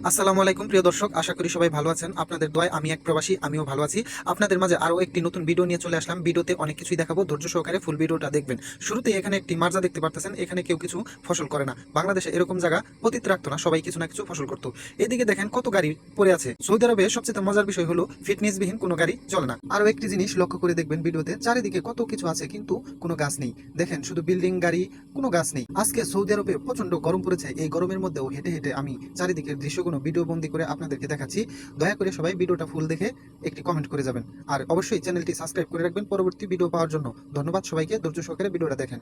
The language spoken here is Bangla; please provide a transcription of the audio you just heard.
আসসালামু আলাইকুম প্রিয় দর্শক, আশা করি সবাই ভালো আছেন। আপনাদের দোয়ায় আমি এক প্রবাসী, আমিও ভালো আছি। আপনাদের মাঝে আরও একটি নতুন ভিডিও নিয়ে চলে আসলাম। ভিডিওতে অনেক কিছুই দেখাবো, ধৈর্য সহকারে ফুল ভিডিওটা দেখবেন। শুরুতেই এখানে একটি মার্জা দেখতে পারতেছেন, এখানে কেউ কিছু ফসল করে না। বাংলাদেশে এরকম জায়গা পতিত রাখতো না, সবাই কিছু না কিছু ফসল করতো। এদিকে দেখেন কত গাড়ি পড়ে আছে। সৌদি আরবে সবচেয়ে মজার বিষয় হলো ফিটনেসবিহীন কোনো গাড়ি চলে না। আরও একটি জিনিস লক্ষ্য করে দেখবেন ভিডিওতে, চারিদিকে কত কিছু আছে কিন্তু কোনো গাছ নেই। দেখেন শুধু বিল্ডিং, গাড়ি, কোনো গাছ নেই। আজকে সৌদি আরবে প্রচন্ড গরম পড়েছে। এই গরমের মধ্যেও হেঁটে হেঁটে আমি চারিদিকের দৃশ্যগুলো ভিডিও বন্দি করে আপনাদেরকে দেখাচ্ছি। দয়া করে সবাই ভিডিওটা ফুল দেখে একটি কমেন্ট করে যাবেন। আর অবশ্যই চ্যানেলটি সাবস্ক্রাইব করে রাখবেন পরবর্তী ভিডিও পাওয়ার জন্য। ধন্যবাদ সবাইকে, ধৈর্য সহকারে ভিডিওটা দেখেন।